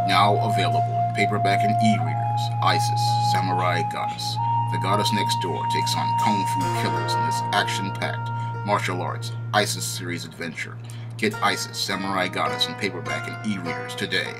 Now available in paperback and e-readers, Isis, Samurai Goddess. The goddess next door takes on kung fu killers in this action-packed martial arts Isis series adventure. Get Isis, Samurai Goddess in paperback and e-readers today.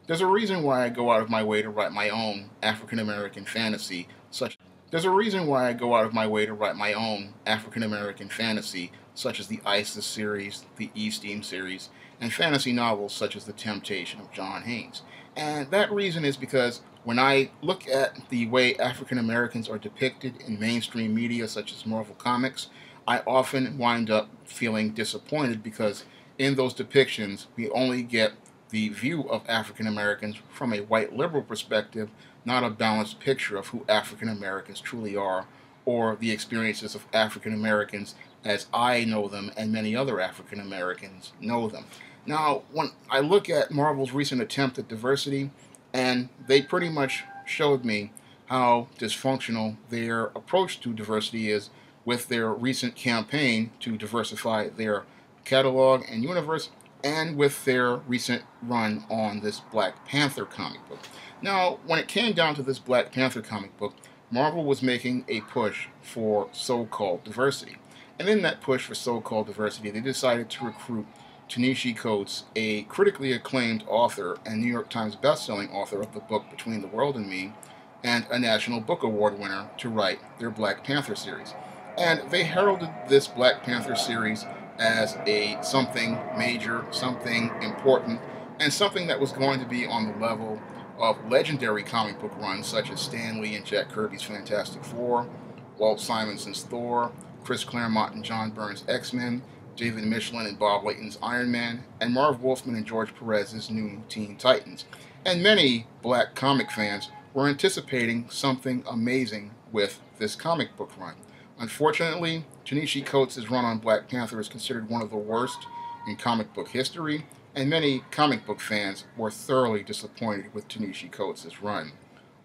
There's a reason why I go out of my way to write my own African-American fantasy such There's a reason why I go out of my way to write my own African-American fantasy such as the Isis series, the E-Steam series, and fantasy novels such as The Temptation of John Haynes. And that reason is because when I look at the way African Americans are depicted in mainstream media such as Marvel Comics, I often wind up feeling disappointed because in those depictions we only get the view of African Americans from a white liberal perspective, not a balanced picture of who African Americans truly are or the experiences of African Americans as I know them and many other African Americans know them. Now, when I look at Marvel's recent attempt at diversity, and they pretty much showed me how dysfunctional their approach to diversity is with their recent campaign to diversify their catalog and universe, and with their recent run on this Black Panther comic book. Now, when it came down to this Black Panther comic book, Marvel was making a push for so-called diversity. And in that push for so-called diversity, they decided to recruit Ta-Neshi Coates, a critically acclaimed author and New York Times best-selling author of the book Between the World and Me, and a National Book Award winner, to write their Black Panther series. And they heralded this Black Panther series as something major, something important, and something that was going to be on the level of legendary comic book runs such as Stan Lee and Jack Kirby's Fantastic Four, Walt Simonson's Thor, Chris Claremont and John Byrne's X-Men, David Michelin and Bob Layton's Iron Man, and Marv Wolfman and George Perez's New Teen Titans. And many black comic fans were anticipating something amazing with this comic book run. Unfortunately, Ta-Neshi Coates' run on Black Panther is considered one of the worst in comic book history, and many comic book fans were thoroughly disappointed with Ta-Neshi Coates' run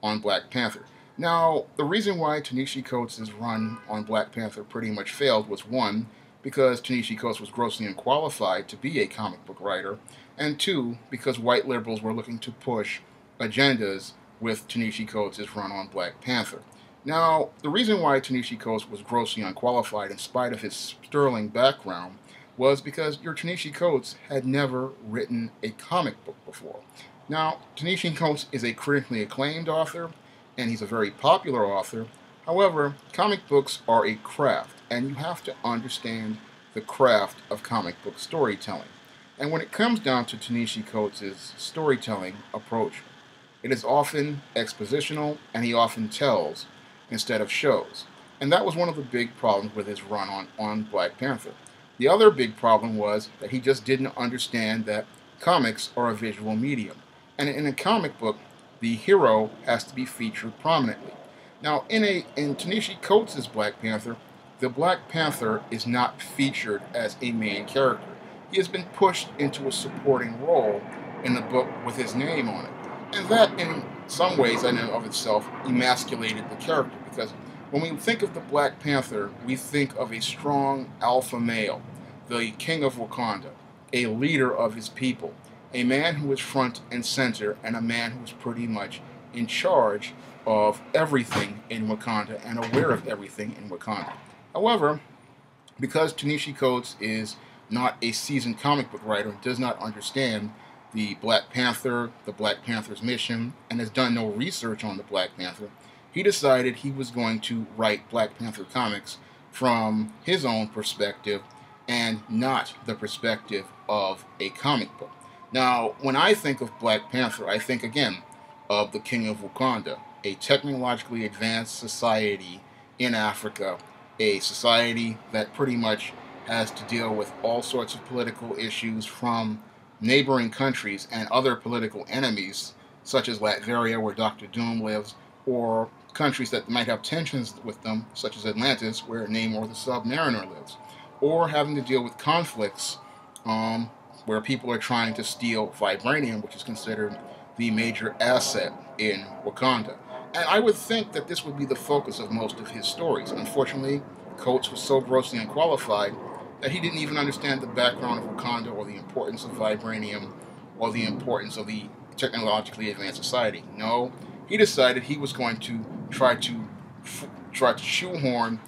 on Black Panther. Now, the reason why Ta-Neshi Coates' run on Black Panther pretty much failed was, one, because Ta-Neshi Coates was grossly unqualified to be a comic book writer, and two, because white liberals were looking to push agendas with Ta-Neshi Coates' run on Black Panther. Now, the reason why Ta-Neshi Coates was grossly unqualified in spite of his sterling background was because your Ta-Neshi Coates had never written a comic book before. Now, Ta-Neshi Coates is a critically acclaimed author, and he's a very popular author. However, comic books are a craft, and you have to understand the craft of comic book storytelling. And when it comes down to Ta-Neshi Coates' storytelling approach, it is often expositional, and he often tells instead of shows. And that was one of the big problems with his run on Black Panther. The other big problem was that he just didn't understand that comics are a visual medium. And in a comic book, the hero has to be featured prominently. Now, in Ta-Neshi Coates' Black Panther, the Black Panther is not featured as a main character. He has been pushed into a supporting role in the book with his name on it. And that, in some ways, in and of itself, emasculated the character, because when we think of the Black Panther, we think of a strong alpha male, the king of Wakanda, a leader of his people, a man who is front and center, and a man who is pretty much in charge of everything in Wakanda and aware of everything in Wakanda. However, because Ta-Neshi Coates is not a seasoned comic book writer and does not understand the Black Panther's mission, and has done no research on the Black Panther, he decided he was going to write Black Panther comics from his own perspective and not the perspective of a comic book. Now, when I think of Black Panther, I think again of the King of Wakanda, a technologically advanced society in Africa, a society that pretty much has to deal with all sorts of political issues from neighboring countries and other political enemies, such as Latveria, where Dr. Doom lives, or countries that might have tensions with them, such as Atlantis, where Namor the Submariner lives, or having to deal with conflicts where people are trying to steal vibranium, which is considered the major asset in Wakanda. And I would think that this would be the focus of most of his stories. Unfortunately, Coates was so grossly unqualified that he didn't even understand the background of Wakanda or the importance of vibranium or the importance of the technologically advanced society. No, he decided he was going to try to try to shoehorn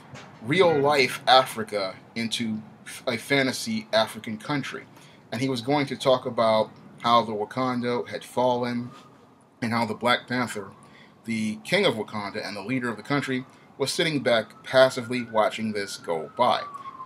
real life Africa into a fantasy African country, and he was going to talk about how the Wakanda had fallen and how the Black Panther, the king of Wakanda and the leader of the country, was sitting back passively watching this go by.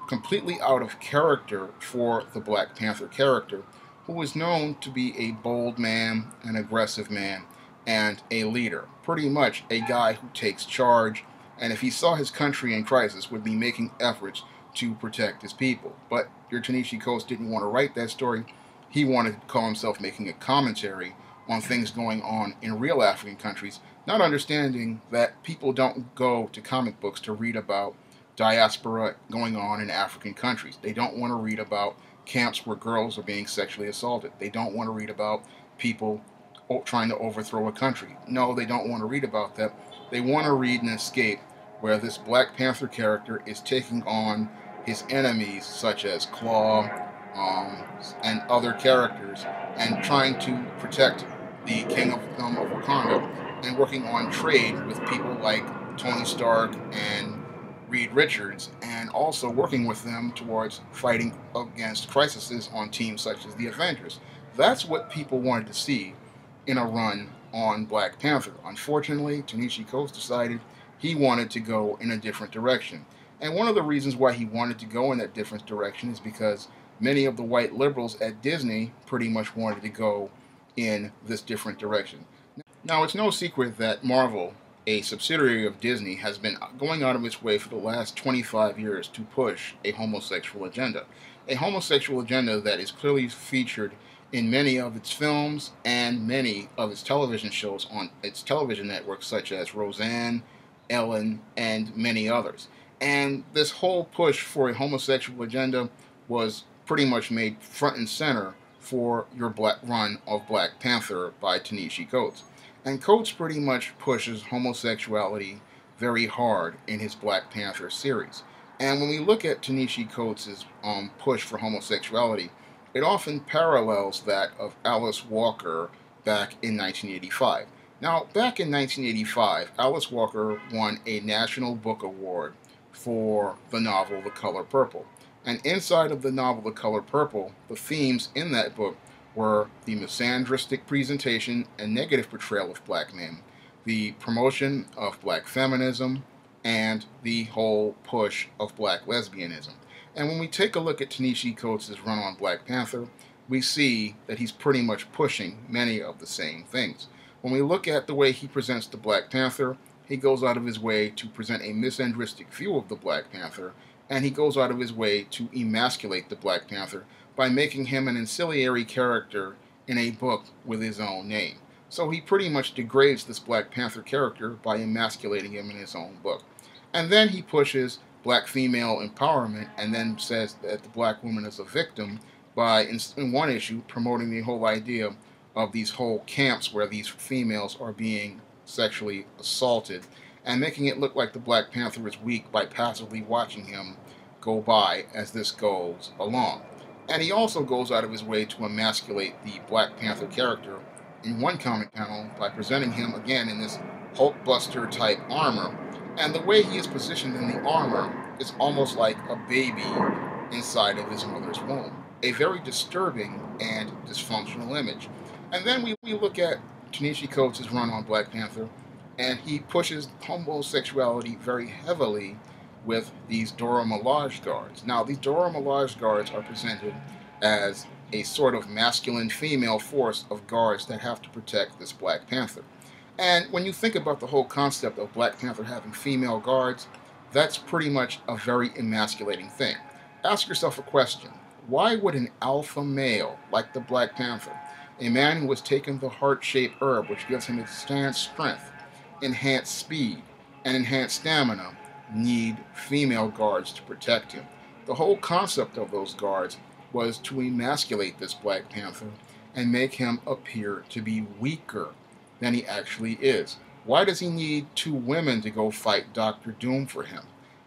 Completely out of character for the Black Panther character, who was known to be a bold man, an aggressive man, and a leader. Pretty much a guy who takes charge, and if he saw his country in crisis, would be making efforts to protect his people. But your Ta-Neshi Coates didn't want to write that story. He wanted to call himself making a commentary on things going on in real African countries, not understanding that people don't go to comic books to read about diaspora going on in African countries. They don't want to read about camps where girls are being sexually assaulted. They don't want to read about people trying to overthrow a country. No, they don't want to read about that. They want to read an escape where this Black Panther character is taking on his enemies, such as Claw and other characters, and trying to protect the King of Wakanda, and working on trade with people like Tony Stark and Reed Richards, and also working with them towards fighting against crises on teams such as the Avengers. That's what people wanted to see in a run on Black Panther. Unfortunately, Ta-Neshi Coates decided he wanted to go in a different direction. And one of the reasons why he wanted to go in that different direction is because many of the white liberals at Disney pretty much wanted to go in this different direction. Now, it's no secret that Marvel, a subsidiary of Disney, has been going out of its way for the last 25 years to push a homosexual agenda. A homosexual agenda that is clearly featured in many of its films and many of its television shows on its television networks, such as Roseanne, Ellen, and many others. And this whole push for a homosexual agenda was pretty much made front and center for your black run of Black Panther by Ta-Neshi Coates. And Coates pretty much pushes homosexuality very hard in his Black Panther series. And when we look at Ta-Neshi Coates' push for homosexuality, it often parallels that of Alice Walker back in 1985. Now, back in 1985, Alice Walker won a National Book Award for the novel The Color Purple. And inside of the novel The Color Purple, the themes in that book were the misandristic presentation and negative portrayal of black men, the promotion of black feminism, and the whole push of black lesbianism. And when we take a look at Ta-Neshi Coates' run on Black Panther, we see that he's pretty much pushing many of the same things. When we look at the way he presents the Black Panther, he goes out of his way to present a misandristic view of the Black Panther, and he goes out of his way to emasculate the Black Panther by making him an ancillary character in a book with his own name. So he pretty much degrades this Black Panther character by emasculating him in his own book. And then he pushes black female empowerment and then says that the black woman is a victim by, in one issue, promoting the whole idea of these whole camps where these females are being sexually assaulted and making it look like the Black Panther is weak by passively watching him go by as this goes along. And he also goes out of his way to emasculate the Black Panther character in one comic panel by presenting him again in this Hulkbuster type armor. And the way he is positioned in the armor is almost like a baby inside of his mother's womb. A very disturbing and dysfunctional image. And then we look at Ta-Neshi Coates' run on Black Panther, and he pushes homosexuality very heavily with these Dora Milaje guards. Now, these Dora Milaje guards are presented as a sort of masculine-female force of guards that have to protect this Black Panther. And when you think about the whole concept of Black Panther having female guards, that's pretty much a very emasculating thing. Ask yourself a question. Why would an alpha male like the Black Panther, a man who has taken the heart-shaped herb, which gives him enhanced strength, enhanced speed, and enhanced stamina, need female guards to protect him? The whole concept of those guards was to emasculate this Black Panther and make him appear to be weaker than he actually is. Why does he need two women to go fight Dr. Doom for him?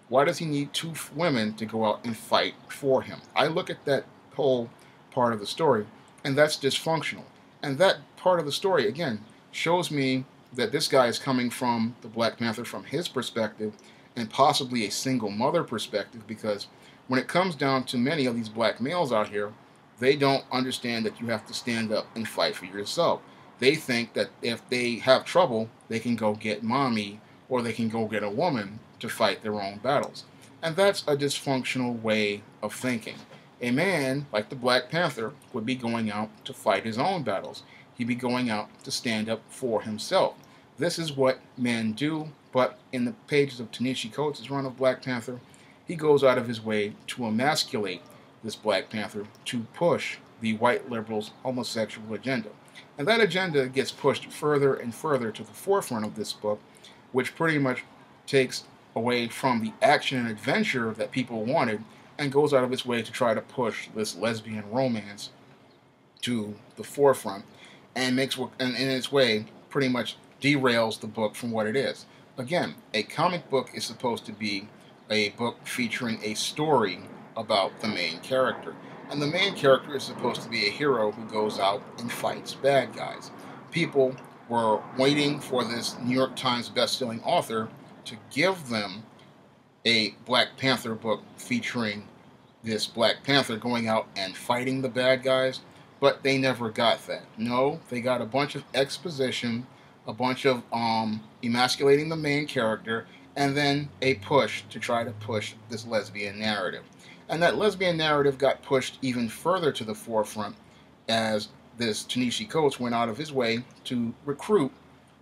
Why does he need two women to go out and fight for him? I look at that whole part of the story, and that's dysfunctional. And that part of the story, again, shows me that this guy is coming from the Black Panther from his perspective and possibly a single mother perspective, because when it comes down to many of these black males out here, they don't understand that you have to stand up and fight for yourself. They think that if they have trouble, they can go get mommy or they can go get a woman to fight their own battles. And that's a dysfunctional way of thinking. A man like the Black Panther would be going out to fight his own battles. He'd be going out to stand up for himself. This is what men do, but in the pages of Ta-Neshi Coates' run of Black Panther, he goes out of his way to emasculate this Black Panther to push the white liberals' homosexual agenda. And that agenda gets pushed further and further to the forefront of this book, which pretty much takes away from the action and adventure that people wanted and goes out of its way to try to push this lesbian romance to the forefront and in its way pretty much derails the book from what it is. Again, a comic book is supposed to be a book featuring a story about the main character. And the main character is supposed to be a hero who goes out and fights bad guys. People were waiting for this New York Times best-selling author to give them a Black Panther book featuring this Black Panther going out and fighting the bad guys, but they never got that. No, they got a bunch of exposition, a bunch of emasculating the main character, and then a push to try to push this lesbian narrative. And that lesbian narrative got pushed even further to the forefront as this Ta-Neshi Coates went out of his way to recruit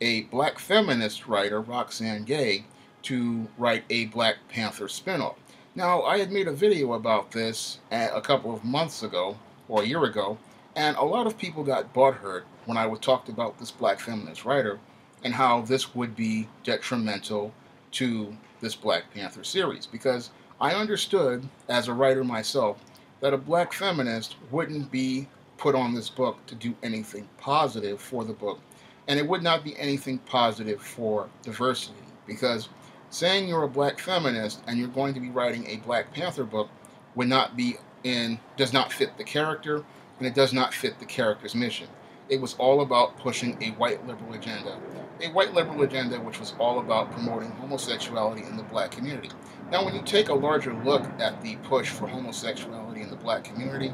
a black feminist writer, Roxane Gay, to write a Black Panther spinoff. Now, I had made a video about this a couple of months ago, or a year ago, and a lot of people got butthurt when I talked about this black feminist writer and how this would be detrimental to this Black Panther series, because I understood, as a writer myself, that a black feminist wouldn't be put on this book to do anything positive for the book, and it would not be anything positive for diversity, because saying you're a black feminist and you're going to be writing a Black Panther book does not fit the character, and it does not fit the character's mission. It was all about pushing a white liberal agenda. A white liberal agenda which was all about promoting homosexuality in the black community. Now, when you take a larger look at the push for homosexuality in the black community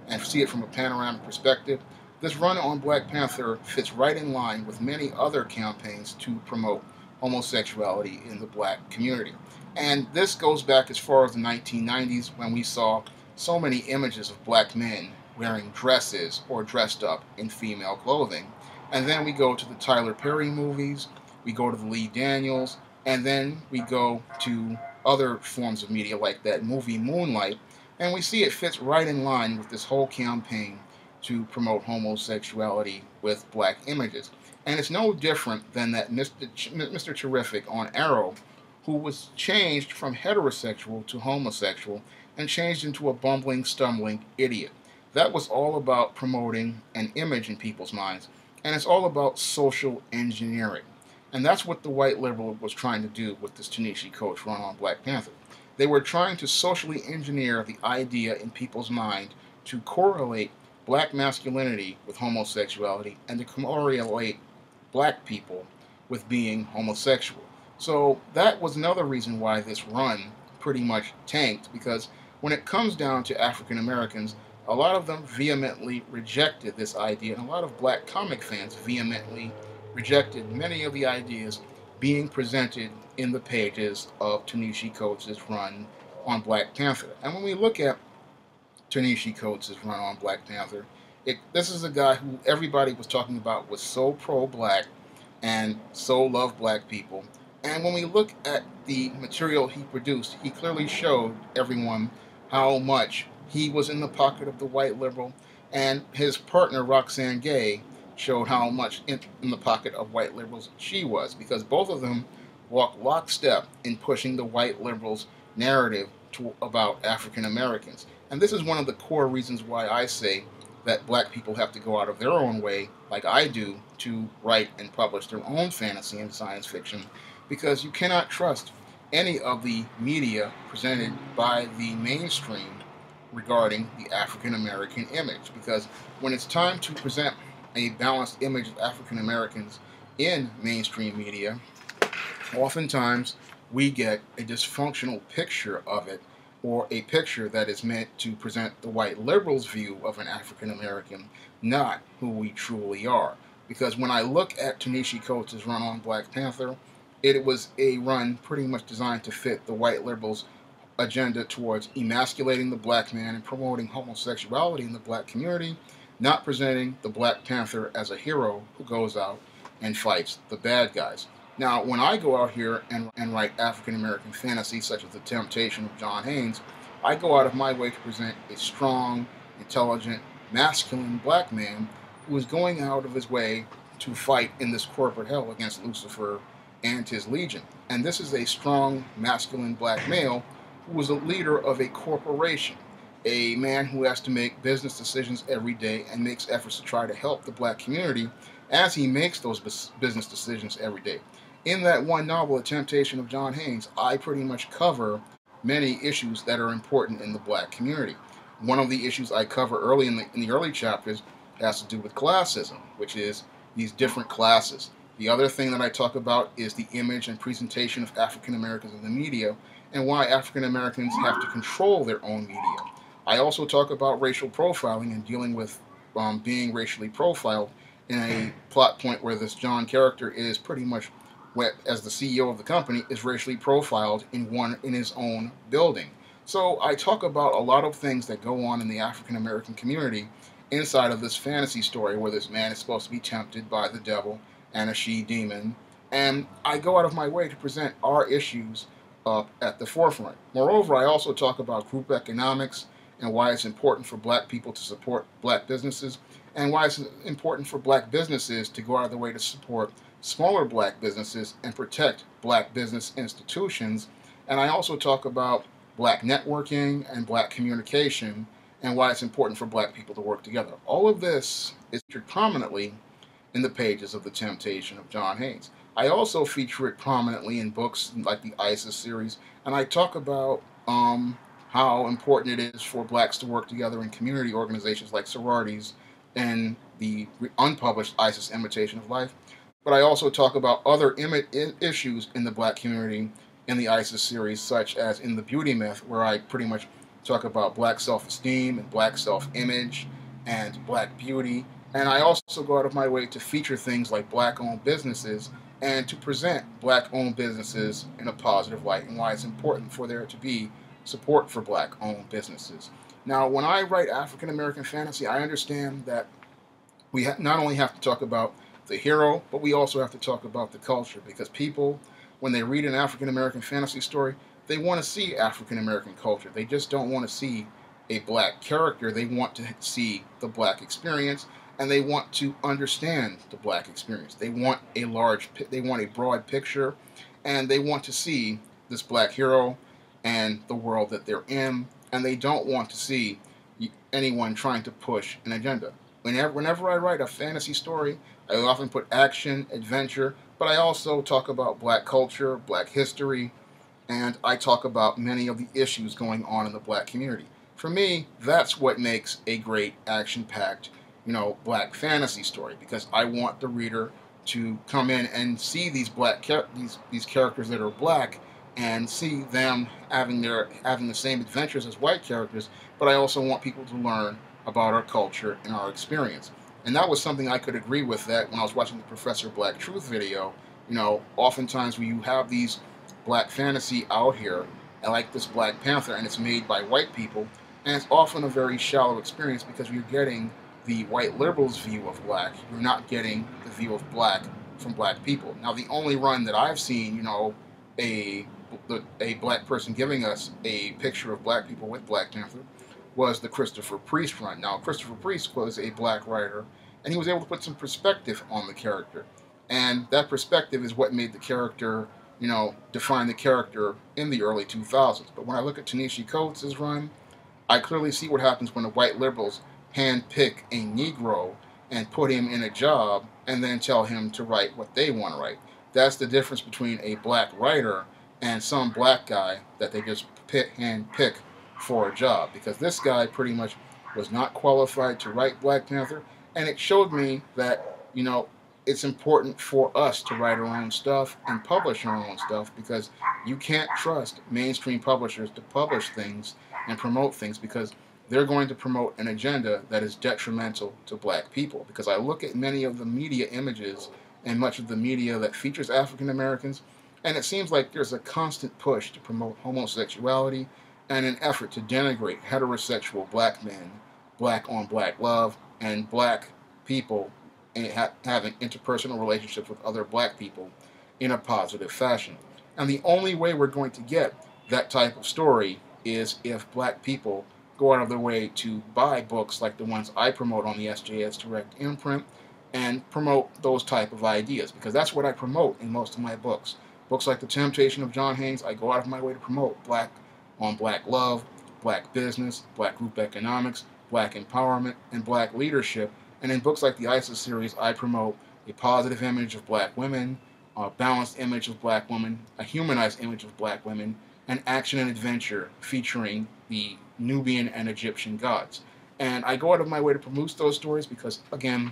and see it from a panoramic perspective, this run on Black Panther fits right in line with many other campaigns to promote homosexuality in the black community. And this goes back as far as the 1990s, when we saw so many images of black men wearing dresses or dressed up in female clothing. And then we go to the Tyler Perry movies, we go to the Lee Daniels, and then we go to other forms of media like that movie Moonlight, and we see it fits right in line with this whole campaign to promote homosexuality with black images. And it's no different than that Mr. Terrific on Arrow, who was changed from heterosexual to homosexual and changed into a bumbling, stumbling idiot. That was all about promoting an image in people's minds, and it's all about social engineering. And that's what the white liberal was trying to do with this Ta-Neshi Coates run on Black Panther. They were trying to socially engineer the idea in people's mind to correlate black masculinity with homosexuality and to correlate black people with being homosexual. So that was another reason why this run pretty much tanked, because when it comes down to African Americans, a lot of them vehemently rejected this idea, and a lot of black comic fans vehemently rejected many of the ideas being presented in the pages of Ta-Neshi Coates' run on Black Panther. And when we look at Ta-Neshi Coates' run on Black Panther, this is a guy who everybody was talking about was so pro-black and so loved black people. And when we look at the material he produced, he clearly showed everyone how much he was in the pocket of the white liberal, and his partner, Roxane Gay, showed how much in the pocket of white liberals she was, because both of them walked lockstep in pushing the white liberals' narrative about African Americans. And this is one of the core reasons why I say that black people have to go out of their own way, like I do, to write and publish their own fantasy and science fiction, because you cannot trust any of the media presented by the mainstream regarding the African American image. Because when it's time to present a balanced image of African Americans in mainstream media, oftentimes we get a dysfunctional picture of it, or a picture that is meant to present the white liberals' view of an African American, not who we truly are. Because when I look at Ta-Neshi Coates' run on Black Panther, it was a run pretty much designed to fit the white liberals' agenda towards emasculating the black man and promoting homosexuality in the black community, not presenting the Black Panther as a hero who goes out and fights the bad guys. Now, when I go out here and write African American fantasy, such as The Temptation of John Haynes, I go out of my way to present a strong, intelligent, masculine black man who is going out of his way to fight in this corporate hell against Lucifer and his legion. And this is a strong, masculine black male who is a leader of a corporation, a man who has to make business decisions every day and makes efforts to try to help the black community as he makes those business decisions every day. In that one novel, The Temptation of John Haynes, I pretty much cover many issues that are important in the black community. One of the issues I cover early in the early chapters has to do with classism, which is these different classes. The other thing that I talk about is the image and presentation of African Americans in the media and why African Americans have to control their own media. I also talk about racial profiling and dealing with being racially profiled in a plot point where this John character is pretty much, as the CEO of the company, is racially profiled in his own building. So I talk about a lot of things that go on in the African American community inside of this fantasy story where this man is supposed to be tempted by the devil and a she-demon, and I go out of my way to present our issues at the forefront. Moreover, I also talk about group economics and why it's important for black people to support black businesses, and why it's important for black businesses to go out of their way to support smaller black businesses and protect black business institutions. And I also talk about black networking and black communication and why it's important for black people to work together. All of this is featured prominently in the pages of The Temptation of John Haynes. I also feature it prominently in books like the ISIS series, and I talk about how important it is for blacks to work together in community organizations like sororities and the unpublished ISIS Imitation of Life. But I also talk about other issues in the black community in the ISIS series, such as in The Beauty Myth, where I pretty much talk about black self-esteem and black self-image and black beauty. And I also go out of my way to feature things like black-owned businesses and to present black-owned businesses in a positive light and why it's important for there to be support for black-owned businesses. Now, when I write African American fantasy, I understand that we not only have to talk about the hero, but we also have to talk about the culture, because people, when they read an African American fantasy story, they want to see African American culture. They just don't want to see a black character. They want to see the black experience, and they want to understand the black experience. They want a broad picture, and they want to see this black hero and the world that they're in, and they don't want to see anyone trying to push an agenda. Whenever I write a fantasy story, I often put action, adventure, but I also talk about black culture, black history, and I talk about many of the issues going on in the black community. For me, that's what makes a great action-packed, black fantasy story, because I want the reader to come in and see these these characters that are black and see them having the same adventures as white characters, but I also want people to learn about our culture and our experience. And that was something I could agree with that when I was watching the Professor Black Truth video. Oftentimes when you have these black fantasy out here, and like this Black Panther, and it's made by white people, and it's often a very shallow experience because you're getting the white liberals' view of black. You're not getting the view of black from black people. Now, the only run that I've seen, a black person giving us a picture of black people with Black Panther was the Christopher Priest run. Now, Christopher Priest was a black writer, and he was able to put some perspective on the character. And that perspective is what made the character, define the character in the early 2000s. But when I look at Ta-Neshi Coates' run, I clearly see what happens when the white liberals handpick a Negro and put him in a job and then tell him to write what they want to write. That's the difference between a black writer and some black guy that they just handpick for a job, because this guy pretty much was not qualified to write Black Panther, And it showed me that, it's important for us to write our own stuff and publish our own stuff, because you can't trust mainstream publishers to publish things and promote things, because they're going to promote an agenda that is detrimental to black people. Because I look at many of the media images and much of the media that features African Americans, and it seems like there's a constant push to promote homosexuality and an effort to denigrate heterosexual black men, black on black love, and black people having interpersonal relationships with other black people in a positive fashion. And the only way we're going to get that type of story is if black people go out of their way to buy books like the ones I promote on the SJS Direct imprint and promote those type of ideas, because that's what I promote in most of my books. Books like The Temptation of John Haynes, I go out of my way to promote black on black love, black business, black group economics, black empowerment, and black leadership. And in books like the ISIS series, I promote a positive image of black women, a balanced image of black women, a humanized image of black women, and action and adventure featuring the Nubian and Egyptian gods. And I go out of my way to promote those stories because, again,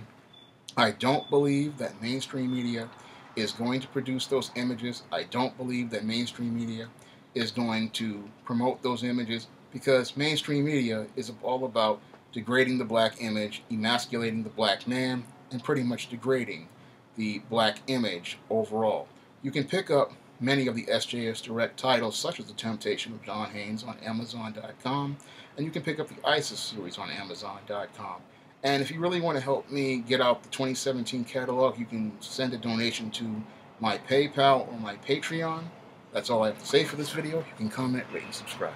I don't believe that mainstream media is going to produce those images. I don't believe that mainstream media is going to promote those images, because mainstream media is all about degrading the black image, emasculating the black man, and pretty much degrading the black image overall. You can pick up many of the SJS Direct titles, such as The Temptation of John Haynes, on Amazon.com, and you can pick up the ISIS series on Amazon.com. And if you really want to help me get out the 2017 catalog, you can send a donation to my PayPal or my Patreon. That's all I have to say for this video. You can comment, rate, and subscribe.